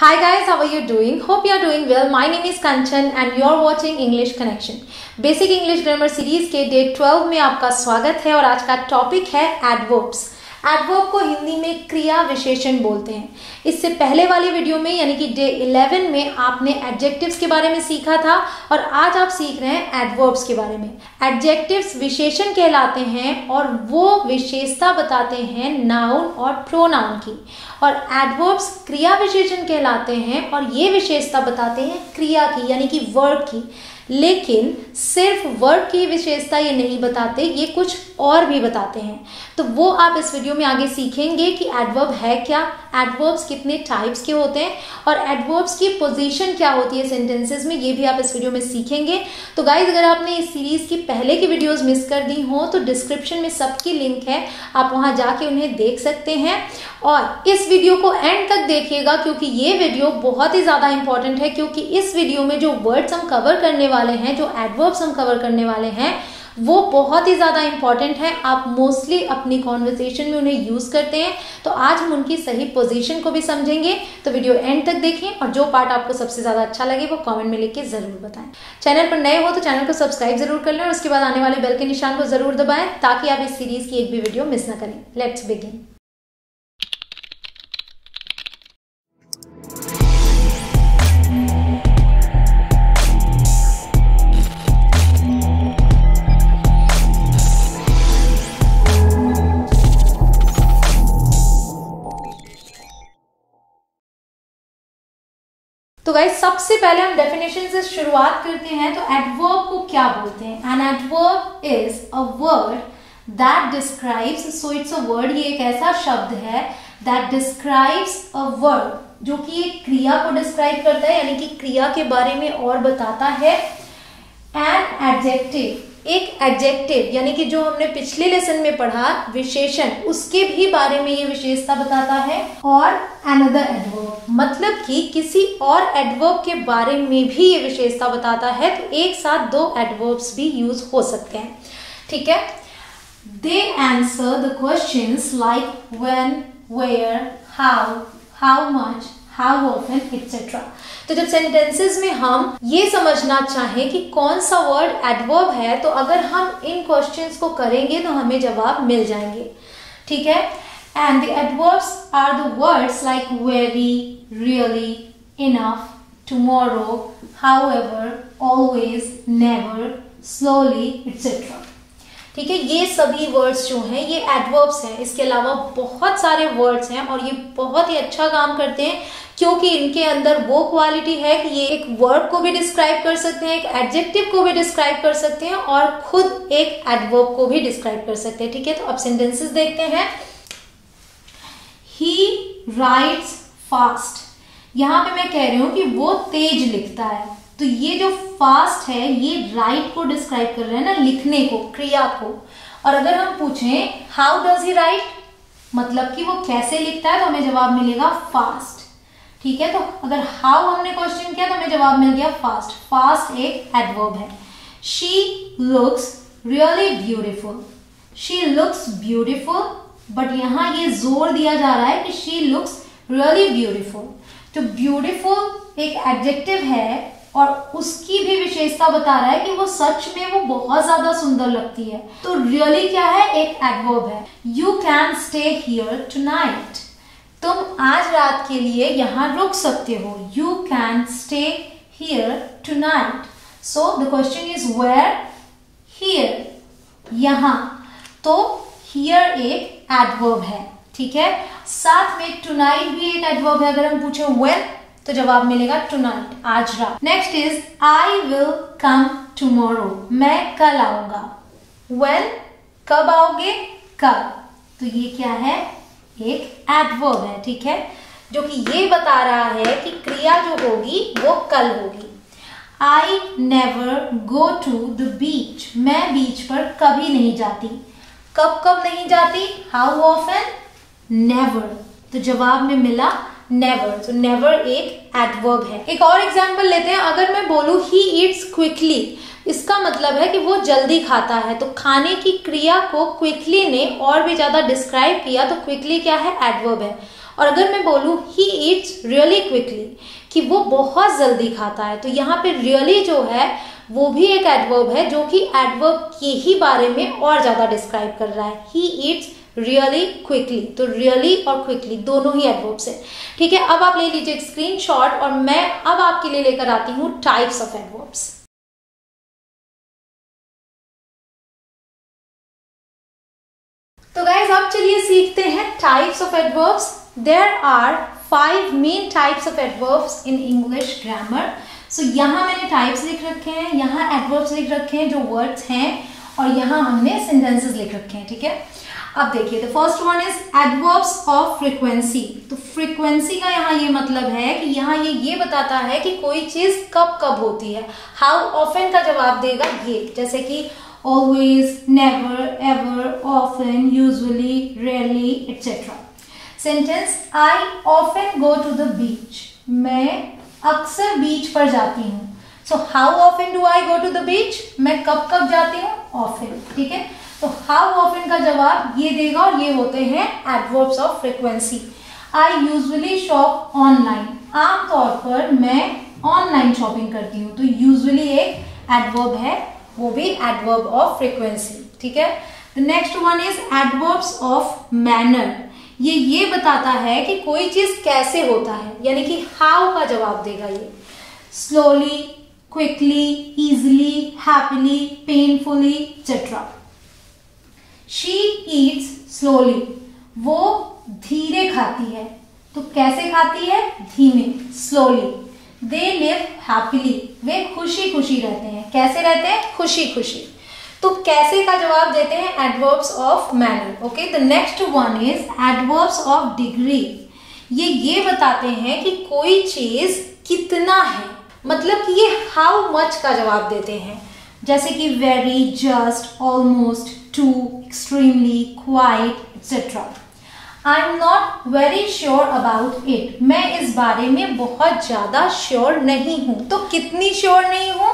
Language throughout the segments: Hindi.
Hi guys, how are you doing? Hope you are doing well. My name is Kanchan and you are watching English Connection. Basic English grammar series के डे 12 में आपका स्वागत है और आज का टॉपिक है एडवर्ब्स। एडवर्ब को हिंदी में क्रिया विशेषण बोलते हैं। इससे पहले वाली वीडियो में यानी कि डे 11 में आपने एडजेक्टिव्स के बारे में सीखा था और आज आप सीख रहे हैं एडवर्ब्स के बारे में। एडजेक्टिव्स विशेषण कहलाते हैं और वो विशेषता बताते हैं नाउन और प्रोनाउन की, और एडवर्ब्स क्रिया विशेषण कहलाते हैं और ये विशेषता बताते हैं क्रिया की यानी कि वर्ब की। लेकिन सिर्फ वर्ब की विशेषता ये नहीं बताते, ये कुछ और भी बताते हैं। तो वो आप इस वीडियो में आगे सीखेंगे कि एडवर्ब है क्या, एडवर्ब्स कितने टाइप्स के होते हैं और एडवर्ब्स की पोजीशन क्या होती है सेंटेंसेस में, ये भी आप इस वीडियो में सीखेंगे। तो गाइज, अगर आपने इस सीरीज की पहले की वीडियोस मिस कर दी हो तो डिस्क्रिप्शन में सबकी लिंक है, आप वहां जाके उन्हें देख सकते हैं। और इस वीडियो को एंड तक देखिएगा क्योंकि ये वीडियो बहुत ही ज्यादा इंपॉर्टेंट है, क्योंकि इस वीडियो में जो वर्ड्स हम कवर करने वाले हैं, जो एडवर्ब्स हम कवर करने वाले हैं, वो बहुत ही ज्यादा इंपॉर्टेंट है। आप मोस्टली अपनी कॉन्वर्सेशन में उन्हें यूज करते हैं, तो आज हम उनकी सही पोजीशन को भी समझेंगे। तो वीडियो एंड तक देखें और जो पार्ट आपको सबसे ज्यादा अच्छा लगे वो कमेंट में लिख के जरूर बताएं। चैनल पर नए हो तो चैनल को सब्सक्राइब जरूर कर लें और उसके बाद आने वाले बेल के निशान को जरूर दबाएं ताकि आप इस सीरीज की एक भी वीडियो मिस ना करें। Let's begin. तो गाइस, सबसे पहले हम डेफिनेशन से शुरुआत करते हैं। तो एडवर्ब को क्या बोलते हैं? An adverb is a word that describes, so it's a word, ये एक ऐसा शब्द है दैट डिस्क्राइब्स अ वर्ड, जो कि एक क्रिया को डिस्क्राइब करता है यानी कि क्रिया के बारे में और बताता है। एन एडजेक्टिव, एक एडजेक्टिव यानी कि जो हमने पिछले लेसन में पढ़ा विशेषण, उसके भी बारे में ये विशेषता बताता है। और अनदर एडवर्ब, मतलब कि किसी और एडवर्ब के बारे में भी ये विशेषता बताता है। तो एक साथ दो एडवर्ब्स भी यूज हो सकते हैं, ठीक है। They answer the questions like when, where, how much, how often etcetera. तो जब सेंटेंसेस में हम ये समझना चाहें कि कौन सा वर्ड एडवर्ब है, तो अगर हम इन क्वेश्चंस को करेंगे तो हमें जवाब मिल जाएंगे, ठीक है। And the adverbs are the words like very, really, enough, tomorrow, however, always, never, slowly etcetera, ठीक है। ये सभी वर्ड्स जो हैं ये एडवर्ब्स हैं। इसके अलावा बहुत सारे वर्ड्स हैं और ये बहुत ही अच्छा काम करते हैं क्योंकि इनके अंदर वो क्वालिटी है कि ये एक वर्ब को भी डिस्क्राइब कर सकते हैं, एक एडजेक्टिव को भी डिस्क्राइब कर सकते हैं और खुद एक एडवर्ब को भी डिस्क्राइब कर सकते हैं, ठीक है। तो अब सेंटेंसेस देखते हैं। ही राइट्स फास्ट, यहां पे मैं कह रही हूं कि वो तेज लिखता है, तो ये जो फास्ट है ये राइट को डिस्क्राइब कर रहा है ना, लिखने को, क्रिया को। और अगर हम पूछें हाउ डज ही राइट, मतलब कि वो कैसे लिखता है, तो हमें जवाब मिलेगा फास्ट, ठीक है। तो अगर हाउ हमने क्वेश्चन किया तो हमें जवाब मिल गया फास्ट। फास्ट एक एडवर्ब है। She looks really beautiful, she looks beautiful, but यहां ये जोर दिया जा रहा है कि शी लुक्स रियली ब्यूटीफुल। तो ब्यूटीफुल एक एडजेक्टिव है और उसकी भी विशेषता बता रहा है कि वो सच में वो बहुत ज्यादा सुंदर लगती है। तो रियली क्या है? एक एडवर्ब है। You can stay here tonight, तुम आज रात के लिए यहाँ रुक सकते हो। You can stay here tonight. So the question is where, here, यहाँ। तो हियर एक एडवर्ब है, ठीक है। साथ में टुनाइट भी एक एडवर्ब है। अगर हम पूछे व्हेन तो जवाब मिलेगा टुनाइट, आज रात। Next is I will come tomorrow, मैं कल आऊंगा। व्हेन, कब आओगे? कल। तो ये क्या है? एक एडवर्ब है, ठीक है, जो कि ये बता रहा है कि क्रिया जो होगी वो कल होगी। I never go to the beach, मैं बीच पर कभी नहीं जाती। कब कब नहीं जाती? How often? नेवर। तो जवाब में मिला नेवर। तो नेवर एक एडवर्ब है। एक और एग्जांपल लेते हैं। अगर मैं बोलूं ही ईट्स क्विकली, इसका मतलब है कि वो जल्दी खाता है। तो खाने की क्रिया को क्विकली ने और भी ज्यादा डिस्क्राइब किया, तो क्विकली क्या है? एडवर्ब है। और अगर मैं बोलूँ ही ईट्स रियली क्विकली, कि वो बहुत जल्दी खाता है, तो यहाँ पे रियली जो है वो भी एक एडवर्ब है जो कि एडवर्ब के ही बारे में और ज्यादा डिस्क्राइब कर रहा है। ही ईट्स रियली क्विकली, तो रियली और क्विकली दोनों ही एडवर्ब्स है। ठीक है, अब आप ले लीजिए एक स्क्रीनशॉट और मैं अब आपके लिए लेकर आती हूँ टाइप्स ऑफ एडवर्ब्स। तो गाइज अब चलिए सीखते हैं types of adverbs. There are 5 main types of adverbs in English grammar. So यहाँ मैंने टाइप्स लिख रखे हैं, यहाँ एडवर्ब्स लिख रखे हैं जो वर्ड्स हैं, और यहाँ हमने सेंटेंसेस लिख रखे हैं। ठीक है, अब देखिए the first one is adverbs of frequency. तो फ्रीक्वेंसी का यहाँ ये मतलब है कि यहाँ ये बताता है कि कोई चीज कब कब होती है। हाउ ऑफन का जवाब देगा ये, जैसे कि always, never, ever, often, usually, rarely, etc. Sentence: I often go to the beach. मैं अक्सर बीच पर जाती हूँ। So how often do I go to the beach? मैं कब कब जाती हूँ? Often. ठीक है, तो how often का जवाब ये देगा, और ये होते हैं adverbs of frequency. I usually shop online. आमतौर पर मैं ऑनलाइन शॉपिंग करती हूँ, तो usually एक adverb है, वो भी एडवर्ब ऑफ फ्रीक्वेंसी। ठीक है, the next one is adverbs of manner. ये बताता है कि कोई चीज कैसे होता है, यानी कि हाउ का जवाब देगा ये। Slowly, quickly, easily, happily, painfully, etcetera. She Yeats slowly, वो धीरे खाती है, तो कैसे खाती है? धीमे, स्लोली। दे लिव हैप्पीली, वे खुशी खुशी रहते हैं, कैसे रहते हैं? खुशी खुशी। तो कैसे का जवाब देते हैं adverbs of manner. Okay, the next one is adverbs of degree. ये बताते हैं कि कोई चीज कितना है, मतलब कि ये हाउ मच का जवाब देते हैं, जैसे कि very, just, almost, too, extremely, quite, etcetera. I am not very sure about it, मैं इस बारे में बहुत ज्यादा श्योर नहीं हूं। तो कितनी श्योर नहीं हूं?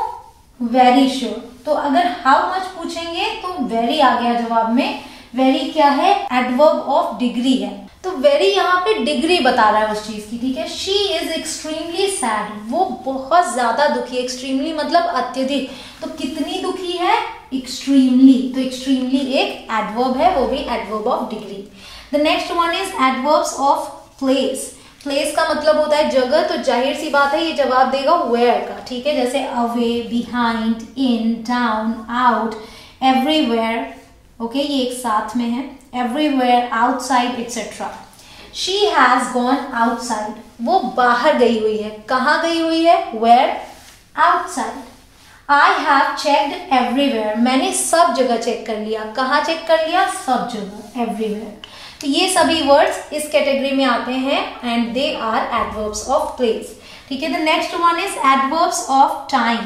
Very sure. तो अगर हाउ मच पूछेंगे तो वेरी आ गया जवाब में। वेरी क्या है? एडवर्ब ऑफ डिग्री है, तो वेरी यहाँ पे डिग्री बता रहा है उस चीज की। ठीक है, शी इज एक्सट्रीमली सैड, वो बहुत ज्यादा दुखी। एक्सट्रीमली मतलब अत्यधिक, तो कितनी दुखी है? एक्सट्रीमली। तो एक्सट्रीमली एक एडवर्ब है, वो भी adverb of degree. The next one is adverbs of place. Place का मतलब होता है जगह, तो जाहिर सी बात है ये जवाब देगा वेयर का। ठीक है, जैसे away, behind, in, down, out, everywhere. Okay, ये एक साथ में है। Everywhere, outside, etcetera. She has gone outside, वो बाहर गई हुई है। कहाँ गई हुई है? Where? Outside. I have checked everywhere, मैंने सब जगह चेक कर लिया। कहाँ चेक कर लिया? सब जगह, एवरीवेयर। तो ये सभी वर्ड्स इस कैटेगरी में आते हैं and they are adverbs of place. ठीक है, the next one is adverbs of time.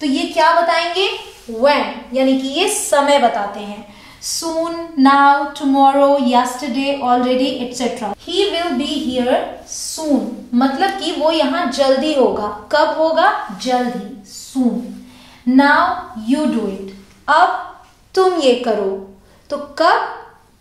तो ये क्या बताएंगे? व्हेन, यानी कि ये समय बताते हैं। soon, now, tomorrow, yesterday, already, etc. He will be here soon, मतलब कि वो यहाँ जल्दी होगा। कब होगा? जल्दी, soon. Now you do it, अब तुम ये करो। तो कब?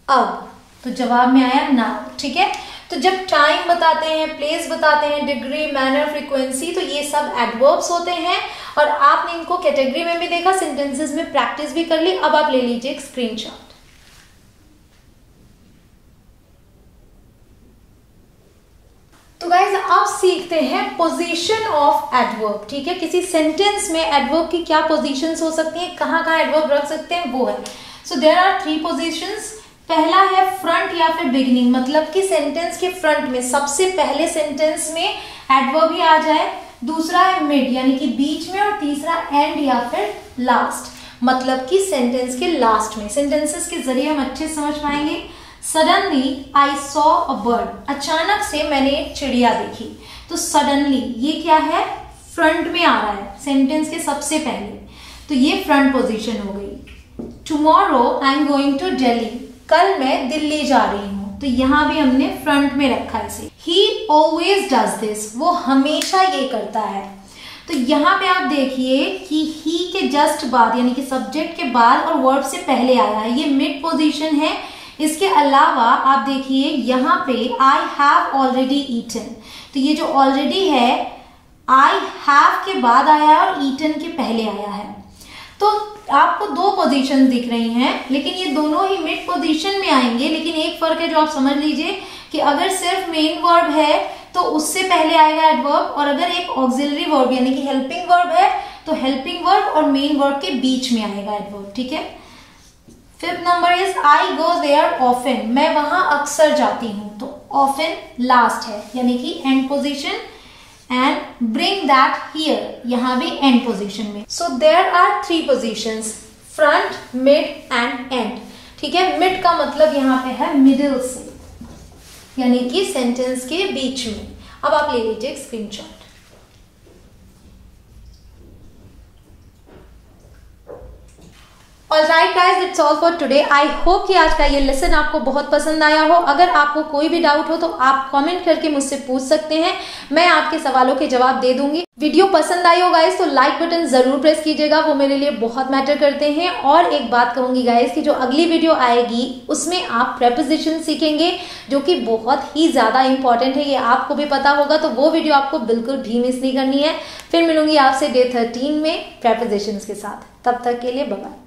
अब। तो जवाब में आया now। ठीक है, तो जब टाइम बताते हैं, प्लेस बताते हैं, डिग्री, मैनर, फ्रीक्वेंसी, तो ये सब एडवर्ब्स होते हैं और आपने इनको कैटेगरी में भी देखा, सेंटेंसेस में प्रैक्टिस भी कर ली। अब आप ले लीजिए एक स्क्रीनशॉट। तो गाइज अब सीखते हैं पोजीशन ऑफ एडवर्ब। ठीक है, किसी सेंटेंस में एडवर्ब की क्या पोजीशंस हो सकती हैं, कहाँ कहाँ एडवर्ब रख सकते हैं, वो है। So there are 3 positions. पहला है फ्रंट या फिर बिगिनिंग, मतलब कि सेंटेंस के फ्रंट में, सबसे पहले सेंटेंस में एडवर्ब ही आ जाए। दूसरा है मिड, यानी कि बीच में, और तीसरा एंड या फिर लास्ट, मतलब कि सेंटेंस के लास्ट में। सेंटेंसेस के जरिए हम अच्छे समझ पाएंगे। Suddenly I saw a bird, अचानक से मैंने एक चिड़िया देखी। तो सडनली ये क्या है? फ्रंट में आ रहा है, सेंटेंस के सबसे पहले, तो ये फ्रंट पोजीशन हो गई। Tomorrow I am going to Delhi, कल मैं दिल्ली जा रही हूं, तो यहां भी हमने फ्रंट में रखा है इसे। ही ऑलवेज डज दिस, वो हमेशा ये करता है। तो यहाँ पे आप देखिए कि ही के जस्ट बाद, यानी कि सब्जेक्ट के बाद और वर्ब से पहले आया है, ये मिड पोजीशन है। इसके अलावा आप देखिए यहाँ पे आई हैव ऑलरेडी ईटन, तो ये जो ऑलरेडी है आई हैव के बाद आया है और ईटन के पहले आया है। तो आपको दो पोजीशन दिख रही हैं, लेकिन ये दोनों ही मिड पोजीशन में आएंगे। लेकिन एक फर्क है जो आप समझ लीजिए कि अगर सिर्फ मेन वर्ब है तो उससे पहले आएगा एडवर्ब, और अगर एक ऑक्सिलरी वर्ब यानी कि हेल्पिंग वर्ब है तो हेल्पिंग वर्ब और मेन वर्ब के बीच में आएगा एडवर्ब। ठीक है। Fifth number is I go there often, मैं वहां अक्सर जाती हूं, तो ऑफन लास्ट है यानी कि end position, and bring that here, यहां भी एंड पोजीशन में। So there are 3 positions, front, mid and end. ठीक है। मिड का मतलब यहां पे है मिडिल से, यानी कि सेंटेंस के बीच में। अब आप ले लीजिए एक screenshot. Alright guys, it's all for today. I hope कि आज का ये लेसन आपको बहुत पसंद आया हो। अगर आपको कोई भी डाउट हो तो आप कमेंट करके मुझसे पूछ सकते हैं, मैं आपके सवालों के जवाब दे दूंगी। वीडियो पसंद आई हो गाइस तो लाइक बटन जरूर प्रेस कीजिएगा, वो मेरे लिए बहुत मैटर करते हैं। और एक बात कहूंगी गाइस कि जो अगली वीडियो आएगी उसमें आप प्रेपोजिशन सीखेंगे, जो कि बहुत ही ज्यादा इंपॉर्टेंट है, ये आपको भी पता होगा। तो वो वीडियो आपको बिल्कुल भी मिस नहीं करनी है। फिर मिलूंगी आपसे डे 13 में प्रेपोजिशंस के साथ। तब तक के लिए बाय बाय।